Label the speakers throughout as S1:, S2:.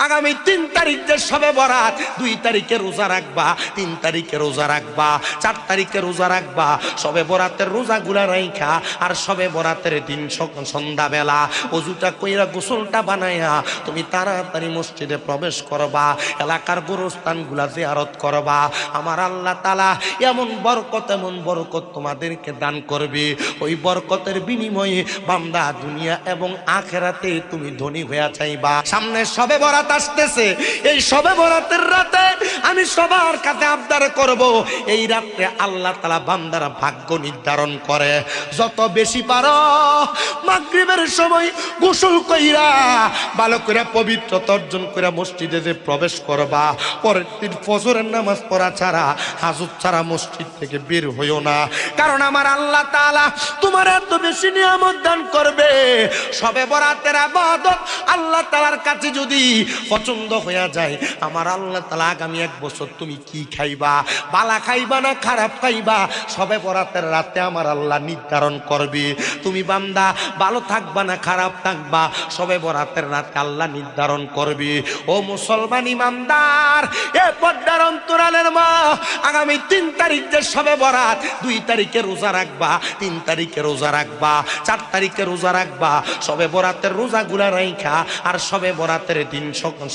S1: আগামী 3 তারিখ যে শবে বরাত, 2 তারিখে রোজা রাখবা, 3 তারিখে রোজা রাখবা, 4 তারিখে রোজা রাখবা। শবে বরাতের রোজাগুলা রাইখা আর শবে বরাতের দিন সন্ধ্যাবেলা ওযুটা কইরা গোসলটা বানাইয়া তুমি তাড়াতাড়ি মসজিদে প্রবেশ করবা, এলাকার গোরস্থানগুলা জিয়ারত করবা। আমার আল্লাহ তাআলা এমন বরকত তোমাদেরকে দান করবে, ওই বরকতের বিনিময়ে বান্দা দুনিয়া এবং আখিরাতে তুমি ধনী হয়ে যাইবা। সামনে শবে বরাত আসতেছে, এই শবে বরাতের রাতে আমি সবার কাছে আবদার করব, এই রাতে আল্লাহ তাআলা বান্দার ভাগ্য নির্ধারণ করে। যত বেশি পারো মাগরিবের সময় গোসল কইরা ভালো করে পবিত্রতা অর্জন করে মসজিদে যে প্রবেশ করবা, পরের দিন ফজরের নামাজ পড়া ছাড়া, হাজত ছাড়া মসজিদ থেকে বের হইও না। কারণ আমার আল্লাহ তাআলা তোমার এত বেশি নিয়ামত দান করবে। শবে বরাতের ইবাদত আল্লাহ তাআলার কাছে যদি পছন্দ হয়ে যায়, আমার আল্লাহ তাআলা আগামী 1 বছর তুমি কি খাইবা, বালা খাইবা না খারাপ খাইবা, শবে বরাতের রাতে আমার আল্লাহ নির্ধারণ করবে। তুমি বান্দা ভালো থাকবা না খারাপ থাকবা, শবে বরাতের রাতে আল্লাহ নির্ধারণ করবে। ও মুসলমান ইমানদার, এ পর্দার অন্তরালের মা, আগামী 3 তারিখ যে শবে বরাত, 2 তারিখে রোজা রাখবা, 3 তারিখে রোজা রাখবা, 4 তারিখে রোজা রাখবা। শবে বরাতের রোজাগুলা রাইখা আর শবে বরাতের দিন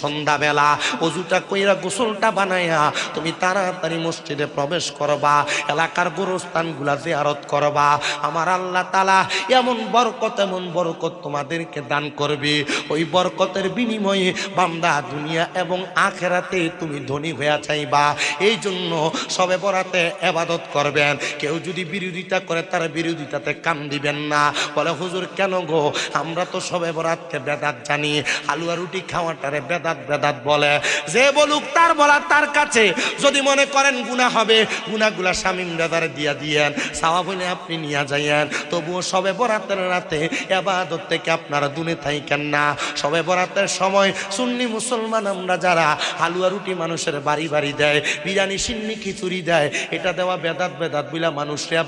S1: সন্ধ্যাবেলা ওযুটা কইরা গোসলটা বানাইয়া তুমি তাড়াতাড়ি মসজিদে প্রবেশ করবা, এলাকার গোরস্থানগুলা জিয়ারত করবা। আমার আল্লাহ তাআলা এমন বরকত তোমাদেরকে দান করবে, ওই বরকতের বিনিময়ে বান্দা দুনিয়া এবং আখিরাতে তুমি ধনী হয়ে যাইবা। এই জন্য শবে বরাতে ইবাদত করবেন। কেউ যদি বিরোধিতা করে তার বিরোধিতাতে কান দিবেন না। বলে হুজুর কেন গো, আমরা তো শবে বরাতকে বেদাত জানি, হালুয়া রুটি খাওয়াটারে বেদাত বলে। যে বলুক তার বলা তার কাছে। যদি মনে করেন গুনাহ হবে, গুনাহগুলা শামীম দাদারে দিয়া দিয়েন, সওয়াব হইলে আপনি নিয়ে যাইয়েন। তবুও শবে বরাতের রাতে ইবাদত থেকে আপনারা দূরে থাকেন না। শবে বরাতের সময় সুন্নি মুসলমান আমরা যারা হালুয়া রুটি মানুষের বাড়ি বাড়ি দেয়, বিরিয়ানি সিন্নি খিচুড়ি দেয়, এটা দেওয়া বেদাত বইলা মানুষরা